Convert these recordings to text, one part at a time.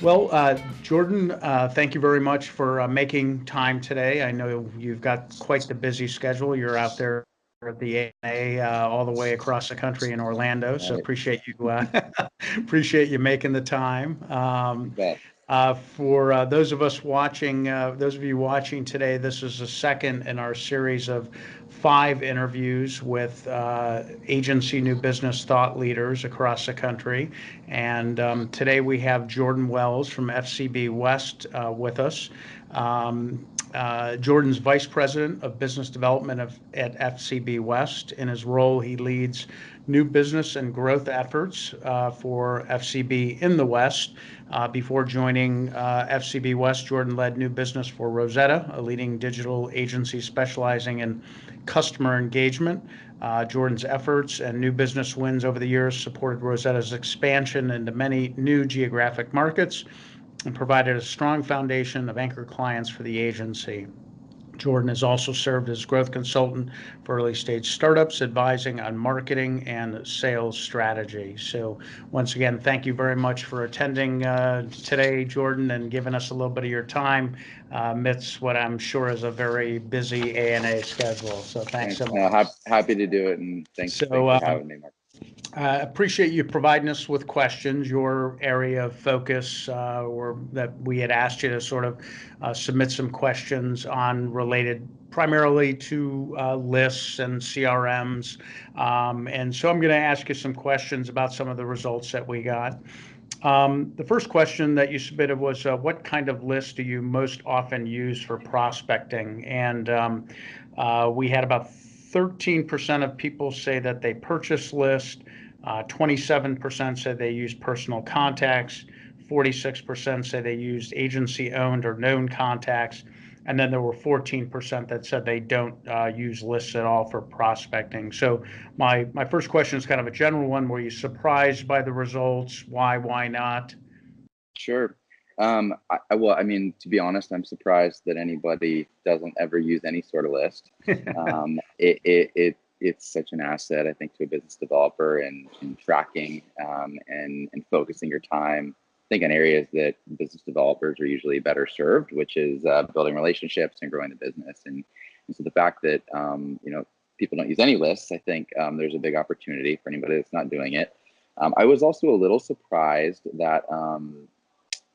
Well, Jordan, thank you very much for making time today. I know you've got quite the busy schedule. You're out there at the ANA all the way across the country in Orlando, so Right. appreciate you appreciate you making the time. You bet. For those of us watching, those of you watching today, this is the second in our series of 5 interviews with agency new business thought leaders across the country. And today we have Jordan Wells from FCB West with us. Jordan's Vice President of Business Development at FCB West. In his role, he leads new business and growth efforts for FCB in the West. Before joining FCB West, Jordan led new business for Rosetta, a leading digital agency specializing in customer engagement. Jordan's efforts and new business wins over the years supported Rosetta's expansion into many new geographic markets and provided a strong foundation of anchor clients for the agency. Jordan has also served as growth consultant for early stage startups, advising on marketing and sales strategy. So, once again, thank you very much for attending today, Jordan, and giving us a little bit of your time amidst what I'm sure is a very busy ANA schedule. So, thanks Thanks. so much. Happy to do it, and thanks So, for having me, Mark. appreciate you providing us with questions. Your area of focus, or that we had asked you to sort of submit some questions on related primarily to lists and CRMs. And so I'm going to ask you some questions about some of the results that we got. The first question that you submitted was, what kind of list do you most often use for prospecting? And we had about 13% of people say that they purchase list, 27% said they use personal contacts, 46% say they used agency owned or known contacts, and then there were 14% that said they don't use lists at all for prospecting. So my first question is kind of a general one. Were you surprised by the results? Why not? Sure. I mean, to be honest, I'm surprised that anybody doesn't ever use any sort of list. It's such an asset, I think, to a business developer and in tracking and focusing your time, I think, on areas that business developers are usually better served, which is building relationships and growing the business. And so the fact that people don't use any lists, I think there's a big opportunity for anybody that's not doing it. I was also a little surprised that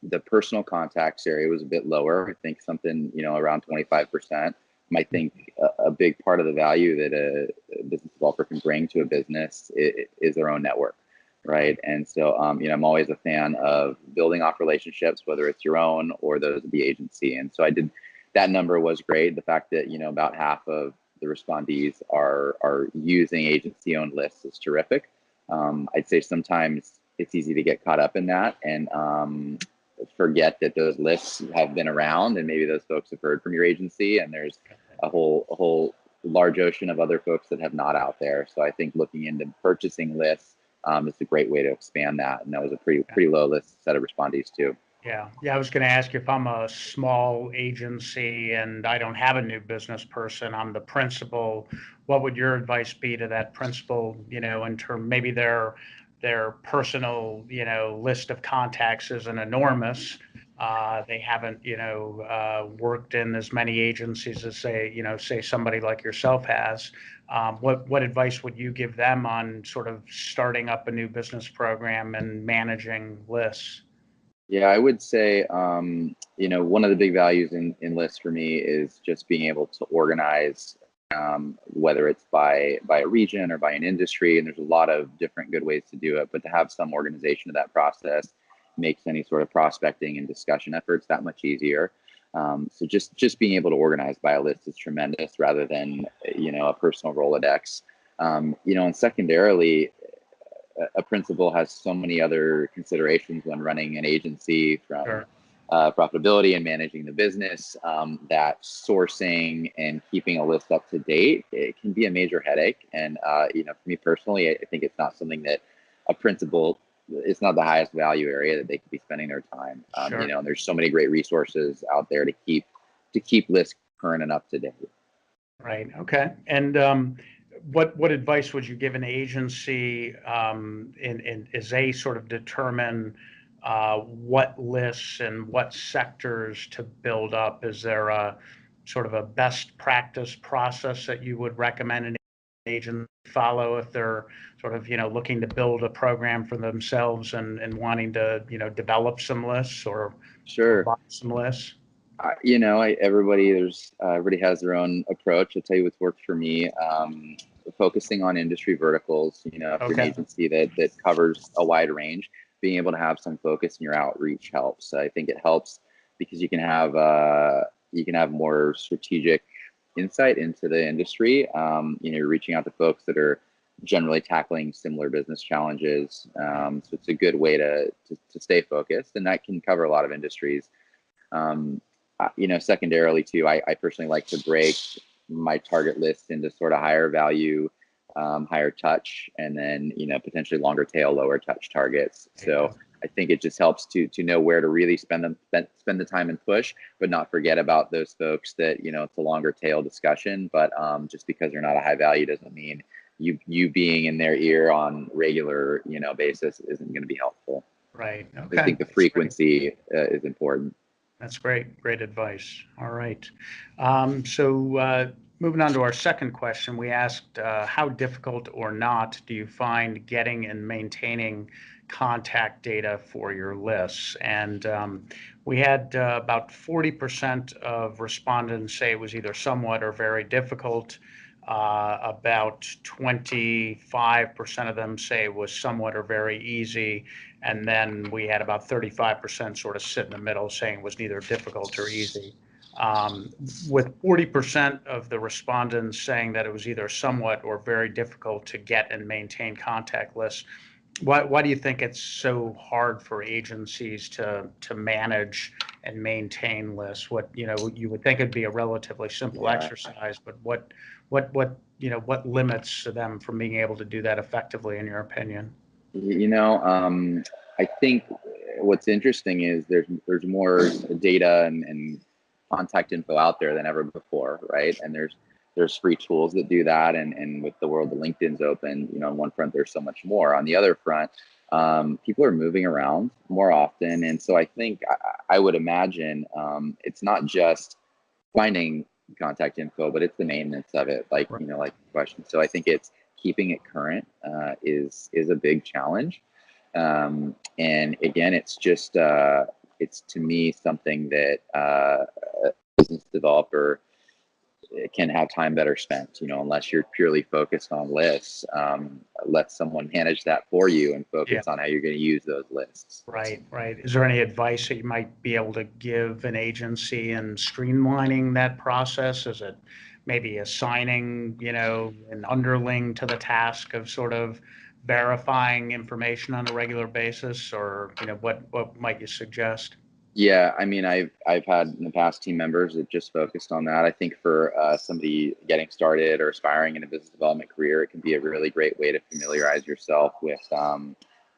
the personal contacts area was a bit lower. I think something, around 25%. I think a big part of the value that a business developer can bring to a business is their own network, right? And so, I'm always a fan of building off relationships, whether it's your own or those of the agency. And so that number was great. The fact that, about half of the respondees are using agency-owned lists is terrific. I'd say sometimes it's easy to get caught up in that and forget that those lists have been around and maybe those folks have heard from your agency, and there's a whole large ocean of other folks that have not out there. So I think looking into purchasing lists is a great way to expand that. And that was a pretty low list set of respondees too. Yeah. I was going to ask you, if I'm a small agency and I don't have a new business person, I'm the principal. What would your advice be to that principal? In term, maybe their personal, list of contacts isn't enormous. They haven't, worked in as many agencies as say somebody like yourself has. What advice would you give them on sort of starting up a new business program and managing lists? Yeah, I would say, one of the big values in lists for me is just being able to organize, whether it's by a region or by an industry. And there's a lot of different good ways to do it, but to have some organization of that process makes any sort of prospecting and discussion efforts that much easier. So just being able to organize by a list is tremendous rather than, a personal Rolodex. And secondarily, a principal has so many other considerations when running an agency, from Sure. Profitability and managing the business, that sourcing and keeping a list up to date, it can be a major headache. And, for me personally, I think it's not something that a principal, it's not the highest value area that they could be spending their time. Sure. And there's so many great resources out there to keep lists current and up to date. Right. Okay. And what advice would you give an agency as they sort of determine what lists and what sectors to build up? Is there a sort of a best practice process that you would recommend an agent follow if they're sort of, looking to build a program for themselves and wanting to, develop some lists or Sure. buy some lists? Everybody has their own approach. I'll tell you what's worked for me. Focusing on industry verticals. If you're an Okay. agency that covers a wide range, being able to have some focus in your outreach helps. I think it helps because you can have more strategic insight into the industry. You're reaching out to folks that are generally tackling similar business challenges. So it's a good way to stay focused, and that can cover a lot of industries. Um, Secondarily too, I personally like to break my target list into sort of higher value, higher touch, and then potentially longer tail, lower touch targets. There you So go. I think it just helps to know where to really spend the time and push, but not forget about those folks that it's a longer tail discussion. But just because they're not a high value doesn't mean you being in their ear on regular basis isn't going to be helpful. Right. I Okay. think the That's great. frequency is important. That's great. Great advice. All right. Moving on to our second question, we asked, how difficult or not do you find getting and maintaining contact data for your lists? And we had about 40% of respondents say it was either somewhat or very difficult. About 25% of them say it was somewhat or very easy. And then we had about 35% sort of sit in the middle, saying it was neither difficult or easy. Um, with 40% of the respondents saying that it was either somewhat or very difficult to get and maintain contact lists, why do you think it's so hard for agencies to manage and maintain lists? You would think it'd be a relatively simple Yeah. exercise, but what limits them from being able to do that effectively, in your opinion? I think what's interesting is there's more data and contact info out there than ever before, right? And there's free tools that do that, and with the world that LinkedIn's open, on one front there's so much more. On the other front, people are moving around more often, and so I think I would imagine it's not just finding contact info, but it's the maintenance of it, like the question. So I think it's keeping it current is a big challenge. And again, it's to me something that a business developer can have time better spent. Unless you're purely focused on lists, let someone manage that for you and Yeah. focus on how you're going to use those lists. Right, right. Is there any advice that you might be able to give an agency in streamlining that process? Is it maybe assigning, an underling to the task of sort of verifying information on a regular basis, or, what might you suggest? Yeah, I mean, I've had in the past team members that just focused on that. I think for somebody getting started or aspiring in a business development career, it can be a really great way to familiarize yourself with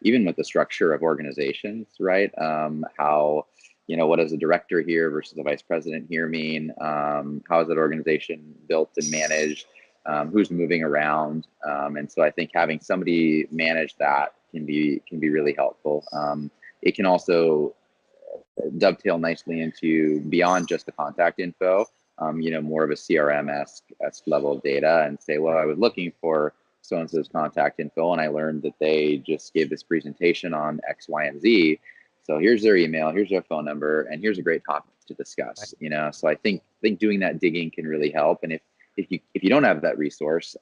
even with the structure of organizations, right? What does a director here versus a vice president here mean? How is that organization built and managed? Who's moving around? And so I think having somebody manage that can be really helpful. It can also dovetail nicely into beyond just the contact info, more of a CRM-esque level of data, and say, well, I was looking for so-and-so's contact info, and I learned that they just gave this presentation on X, Y, and Z. So here's their email, here's their phone number, and here's a great topic to discuss. So I think doing that digging can really help. And if you don't have that resource,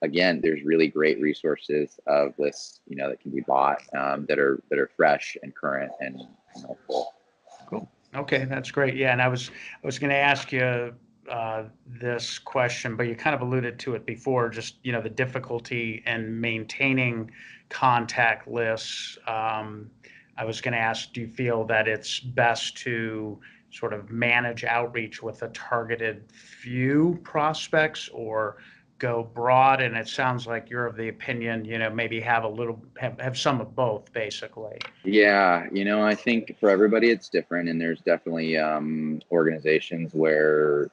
again, there's really great resources of lists, that can be bought, that are fresh and current and helpful. Cool. Okay, that's great. Yeah, and I was going to ask you this question, but you kind of alluded to it before. Just the difficulty in maintaining contact lists. I was going to ask, do you feel that it's best to sort of manage outreach with a targeted few prospects, or go broad? And it sounds like you're of the opinion, maybe have some of both, basically. Yeah, I think for everybody it's different, and there's definitely organizations where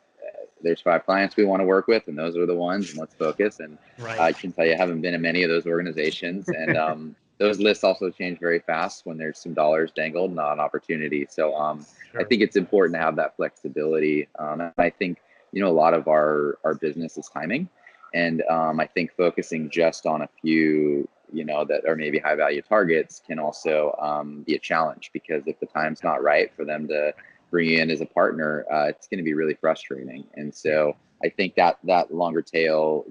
there's 5 clients we want to work with, and those are the ones, and let's focus. And Right. I can tell you, I haven't been in many of those organizations, and those lists also change very fast when there's some dollars dangled, not an opportunity. So I Sure. think it's important to have that flexibility. And I think, a lot of our business is timing. And I think focusing just on a few, that are maybe high value targets can also be a challenge, because if the time's not right for them to bring you in as a partner, it's going to be really frustrating. And so I think that longer tail,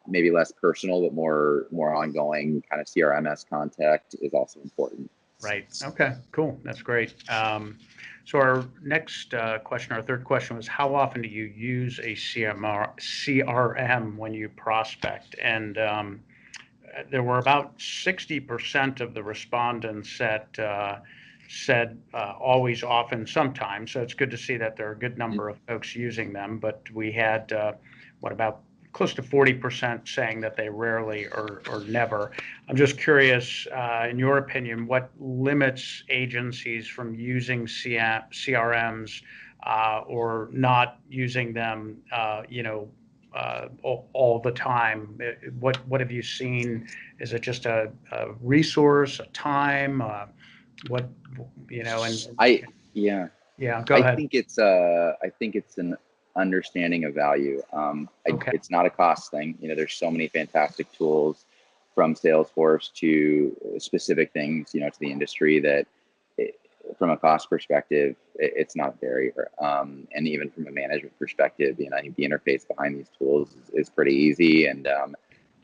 maybe less personal, but more ongoing kind of CRMS contact is also important. Right. Okay, cool. That's great. So our next question, our third question was, how often do you use a CRM when you prospect? And there were about 60% of the respondents that said always, often, sometimes. So it's good to see that there are a good number of folks using them. But we had, about close to 40% saying that they rarely or never. I'm just curious, in your opinion, what limits agencies from using CRMs or not using them, all the time? What have you seen? Is it just a resource, a time? What, and I yeah, yeah, go ahead. I think it's an understanding of value. Okay. It's not a cost thing. There's so many fantastic tools, from Salesforce to specific things, to the industry, that from a cost perspective, it's not a barrier. And even from a management perspective, I think the interface behind these tools is pretty easy, and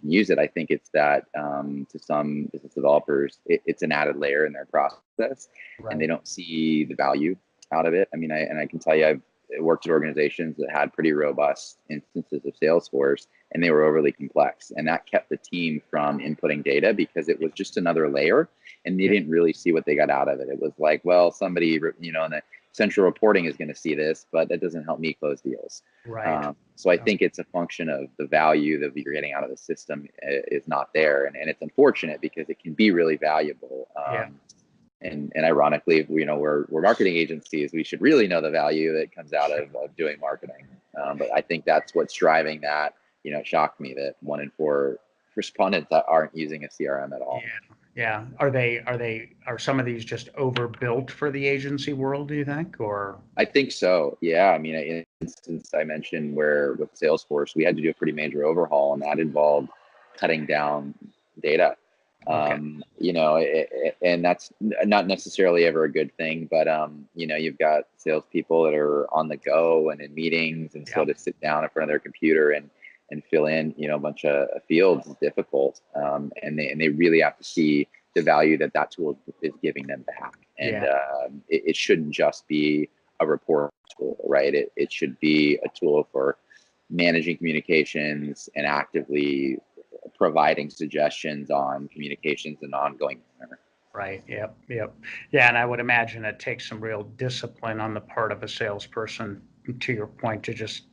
use it. I think it's that, to some business developers, it's an added layer in their process, and they Right. don't see the value out of it. I mean, I can tell you, I've worked at organizations that had pretty robust instances of Salesforce, and they were overly complex, and that kept the team from inputting data, because it was just another layer, and they Yeah. didn't really see what they got out of it. It was like, well, somebody, in the central reporting is going to see this, but that doesn't help me close deals. Right. So I think it's a function of the value that you're getting out of the system is not there, and it's unfortunate, because it can be really valuable. Yeah. And ironically, we're marketing agencies. We should really know the value that comes out of doing marketing. But I think that's what's driving that. It shocked me that 1 in 4 respondents that aren't using a CRM at all. Yeah. Yeah. Are some of these just overbuilt for the agency world, do you think? Or I think so. Yeah. I mean, in instance I mentioned where with Salesforce, we had to do a pretty major overhaul, and that involved cutting down data. okay. And that's not necessarily ever a good thing, but you've got salespeople that are on the go and in meetings, and so Yeah. to sit down in front of their computer and fill in, a bunch of fields is difficult. And they really have to see the value that tool is giving them back. And Yeah. it shouldn't just be a report tool, right? It should be a tool for managing communications and actively providing suggestions on communications in an ongoing manner. Right. Yep. Yep. Yeah. And I would imagine it takes some real discipline on the part of a salesperson, to your point, to just,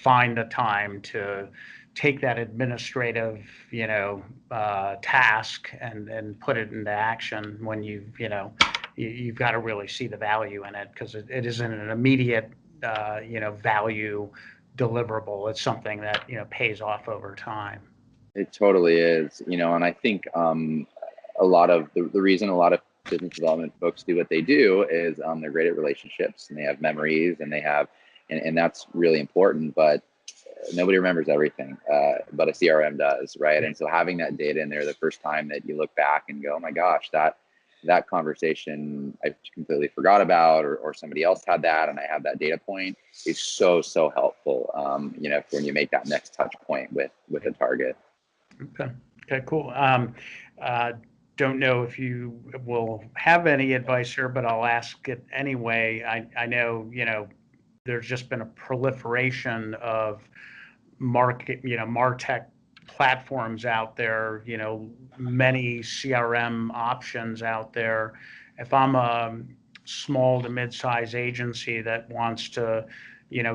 find the time to take that administrative, task and put it into action when you've got to really see the value in it, because it isn't an immediate, value deliverable. It's something that, pays off over time. It totally is, and I think a lot of the reason a lot of business development folks do what they do is they're great at relationships, and they have memories, and they have, and that's really important, but nobody remembers everything, but a CRM does, right? And so having that data in there the first time that you look back and go, oh my gosh, that conversation I completely forgot about, or somebody else had that, and I have that data point, is so helpful. When you make that next touch point with a target. Okay. Okay, cool. Uh, don't know if you will have any advice here, but I'll ask it anyway. I know, there's just been a proliferation of MarTech platforms out there, many CRM options out there. If I'm a small to mid-size agency that wants to,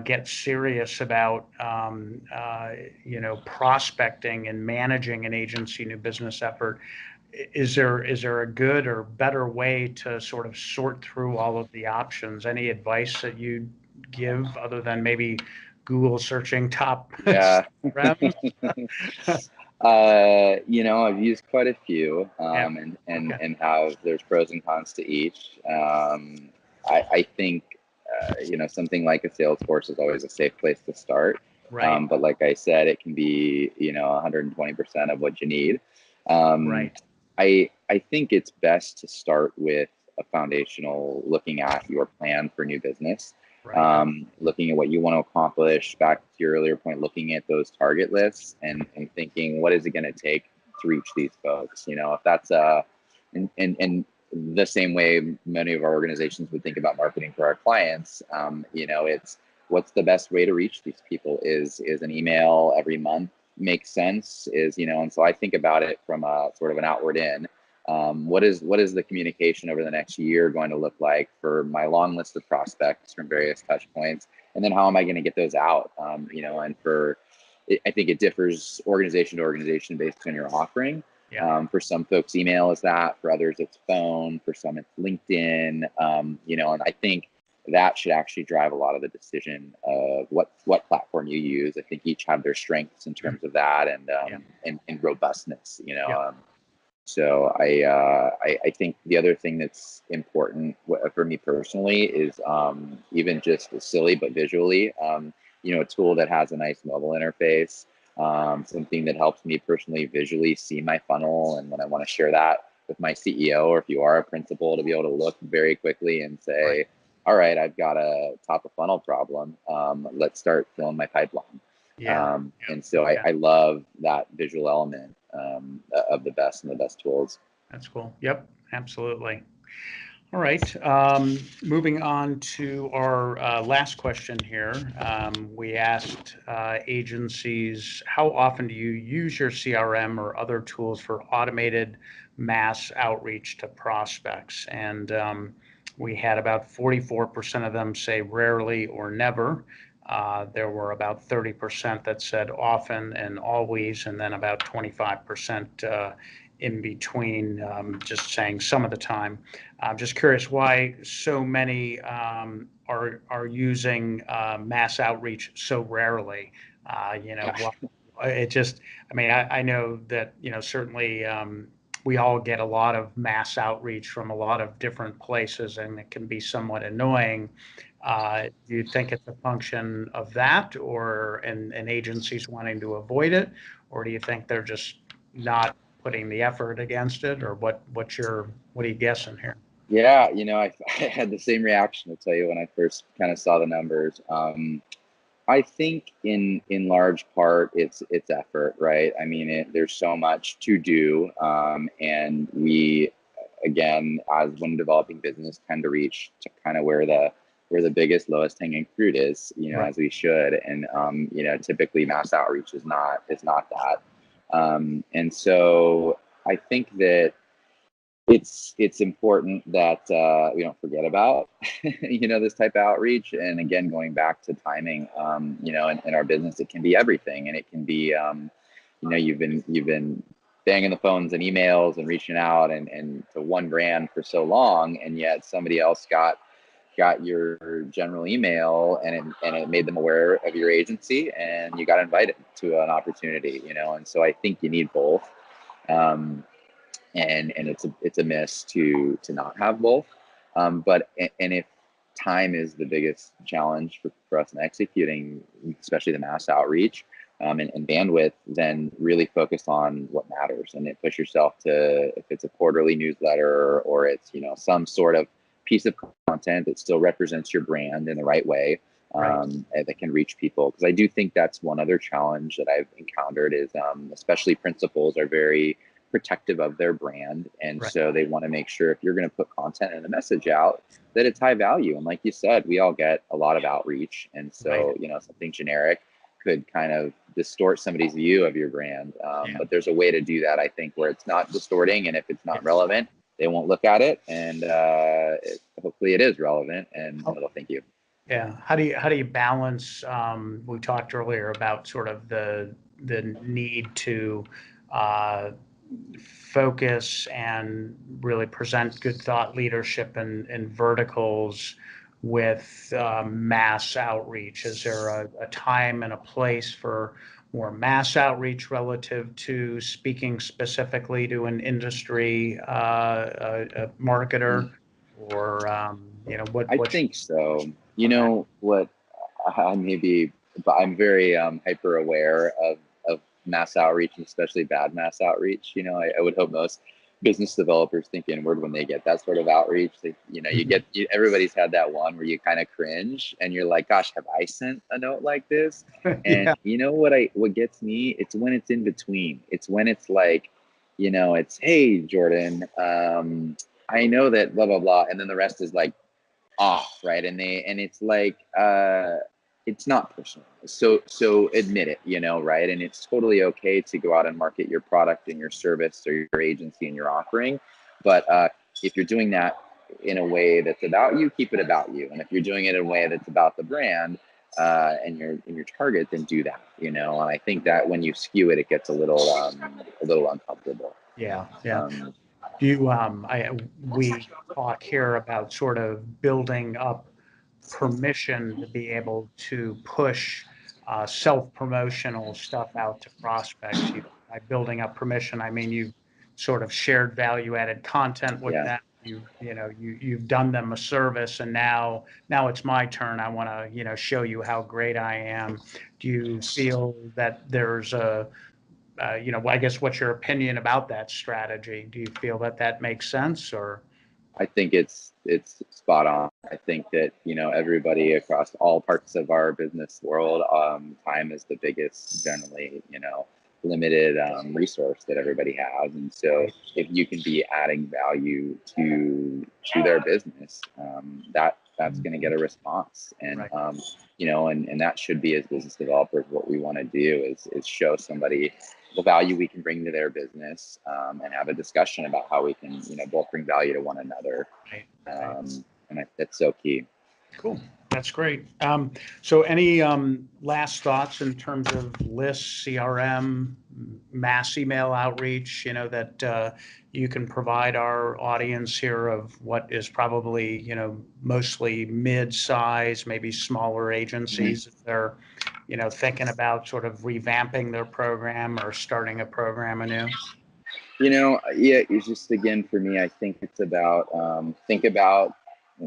get serious about, prospecting and managing an agency new business effort, is there a good or better way to sort of sort through all of the options? Any advice that you give other than maybe Google searching top Yeah. CRMs? I've used quite a few, Yeah. and Okay. have there's pros and cons to each. I think something like a Salesforce is always a safe place to start. Right. But like I said, it can be 120% of what you need. Um, Right. I think it's best to start with a foundational looking at your plan for new business, Right. looking at what you want to accomplish. Back to your earlier point, looking at those target lists and thinking, what is it going to take to reach these folks? If that's and the same way many of our organizations would think about marketing for our clients, it's what's the best way to reach these people? Is an email every month makes sense? And so I think about it from a sort of an outward in. What is the communication over the next year going to look like for my long list of prospects from various touch points, and then how am I going to get those out? And I think it differs organization to organization based on your offering. Yeah. For some folks, email is that. For others, it's phone. For some, it's LinkedIn. And I think that should actually drive a lot of the decision of what platform you use. I think each have their strengths in terms of that, and Yeah. and robustness. Yeah. So I think the other thing that's important for me personally is even just silly but visually, a tool that has a nice mobile interface, something that helps me personally visually see my funnel, and when I want to share that with my CEO, or if you are a principal, to be able to look very quickly and Right. say, all right, I've got a top of funnel problem. Let's start filling my pipeline. Yeah. And so Yeah. I love that visual element of the best and the best tools. That's cool. Yep. Absolutely. All right. Moving on to our last question here. We asked agencies, how often do you use your CRM or other tools for automated mass outreach to prospects? And we had about 44% of them say rarely or never. There were about 30% that said often and always, and then about 25% in between, just saying some of the time. I'm just curious why so many are using mass outreach so rarely. Yeah. It just, I mean, I know that, certainly we all get a lot of mass outreach from a lot of different places, and it can be somewhat annoying. Do you think it's a function of that, or and agencies wanting to avoid it, or do you think they're just not putting the effort against it, or what are you guessing here? Yeah, I had the same reaction to tell you when I first kind of saw the numbers. I think in large part it's effort, right? I mean, there's so much to do, and we, again, as when developing business, tend to reach to kind of where the biggest, lowest hanging fruit is, Right. as we should, and typically mass outreach is not that, and so I think that it's important that we don't forget about this type of outreach. And again, going back to timing, in our business, it can be everything, and it can be you've been banging the phones and emails and reaching out and to one brand for so long, and yet somebody else got your general email, and it made them aware of your agency, and you got invited to an opportunity. And so I think you need both. um, and it's a miss to not have both. But and if time is the biggest challenge for us in executing, especially the mass outreach, and bandwidth, then really focus on what matters, and then push yourself to, if it's a quarterly newsletter, or it's some sort of piece of content that still represents your brand in the right way, Right. that can reach people. Because I do think that's one other challenge that I've encountered is, especially principals are very protective of their brand, and Right. so they want to make sure if you're going to put content and a message out, that it's high value. And like you said, we all get a lot of outreach, and Right. so something generic could kind of distort somebody's view of your brand. Yeah. But there's a way to do that, I think, where it's not distorting, and if it's Yeah. not relevant, they won't look at it, and hopefully it is relevant, and Oh, they'll thank you. yeah. How do you balance? We talked earlier about sort of the need to uh, focus and really present good thought leadership and verticals with mass outreach. Is there a time and a place for more mass outreach relative to speaking specifically to an industry a marketer, or I what? think so. You Okay. know what? I maybe, but I'm very hyper aware of mass outreach, and especially bad mass outreach. I would hope most business developers think inward when they get that sort of outreach. Everybody's had that one where you kind of cringe and you're like, "Gosh, have I sent a note like this?" And Yeah. you know what gets me? It's when it's in between. It's when it's like, it's, "Hey, Jordan, I know that blah blah blah," and then the rest is like off, right? And it's like it's not personal. So admit it, right? And it's totally okay to go out and market your product and your service or your agency and your offering. But if you're doing that in a way that's about you, keep it about you. And if you're doing it in a way that's about the brand and your target, then do that, And I think that when you skew it, it gets a little uncomfortable. Yeah. Yeah. Um, We talk here about sort of building up permission to be able to push self-promotional stuff out to prospects. By building up permission, I mean you've sort of shared value-added content with yeah. them. You've done them a service, and now it's my turn. I want to show you how great I am. Do you feel that there's I guess what's your opinion about that strategy? Do you feel that that makes sense, or? I think it's spot on. I think that everybody across all parts of our business world, time is the biggest, generally limited resource that everybody has, and so Right. if you can be adding value to their business, that's going to get a response, and Right. and that should be, as business developers, what we want to do is show somebody the value we can bring to their business, and have a discussion about how we can both bring value to one another, Right. Right. um, that's so key. Cool. That's great. So any last thoughts in terms of lists, CRM, mass email outreach, that you can provide our audience here of what is probably, mostly mid-size, maybe smaller Mhm. agencies if they're, thinking about sort of revamping their program or starting a program anew? Yeah, it's just, again, for me, I think it's about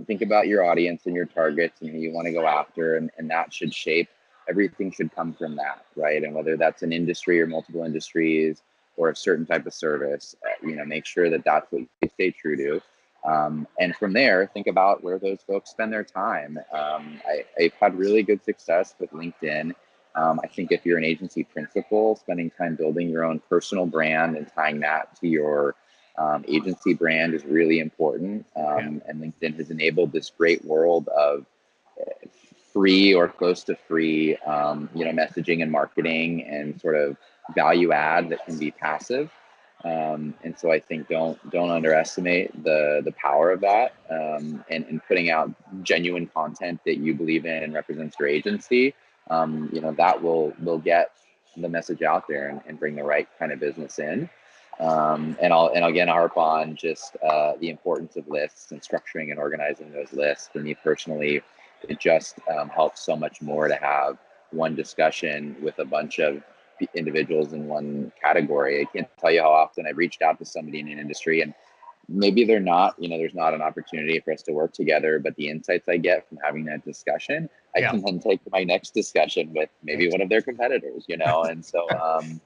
think about your audience and your targets and who you want to go after, and that should shape everything. Should come from that, right? And whether that's an industry or multiple industries or a certain type of service, make sure that that's what you stay true to. And from there, think about where those folks spend their time. I've had really good success with LinkedIn. I think if you're an agency principal, spending time building your own personal brand and tying that to your agency brand is really important. Yeah. And LinkedIn has enabled this great world of free or close to free, messaging and marketing and sort of value add that can be passive. And so I think don't underestimate the power of that, and putting out genuine content that you believe in and represents your agency. That will get the message out there and bring the right kind of business in. And I'll again harp on just the importance of lists and structuring and organizing those lists. For me personally, it just helps so much more to have one discussion with a bunch of individuals in one category. I can't tell you how often I've reached out to somebody in an industry, and maybe they're not, there's not an opportunity for us to work together, but the insights I get from having that discussion, I Yeah. can then take to my next discussion with maybe one of their competitors, and so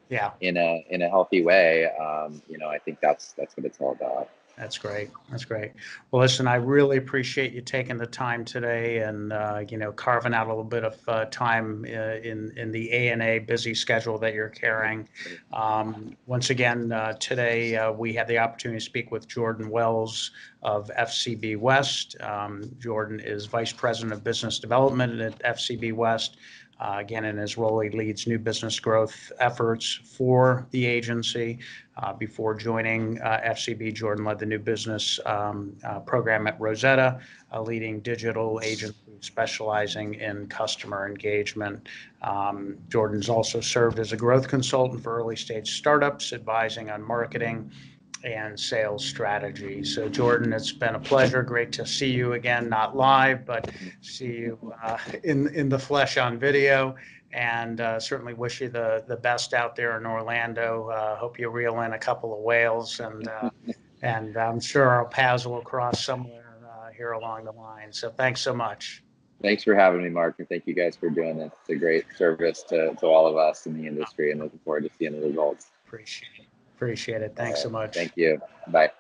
Yeah. in a healthy way, I think that's what it's all about. That's great. That's great. Well, listen, I really appreciate you taking the time today and carving out a little bit of time in the A&A busy schedule that you're carrying. Once again, today we had the opportunity to speak with Jordan Wells of FCB West. Jordan is Vice President of Business Development at FCB West. Again, in his role, he leads new business growth efforts for the agency. Before joining FCB, Jordan led the new business program at Rosetta, a leading digital agency specializing in customer engagement. Jordan's also served as a growth consultant for early stage startups, advising on marketing and sales strategy. So, Jordan, it's been a pleasure. Great to see you again, not live, but see you in the flesh on video. and certainly wish you the best out there in Orlando. Hope you reel in a couple of whales, and I'm sure our paths will cross somewhere here along the line. So thanks so much. Thanks for having me, Mark, and thank you guys for doing this. It's a great service to all of us in the industry, and looking forward to seeing the results. Appreciate it. Thanks so much. Thank you. Bye.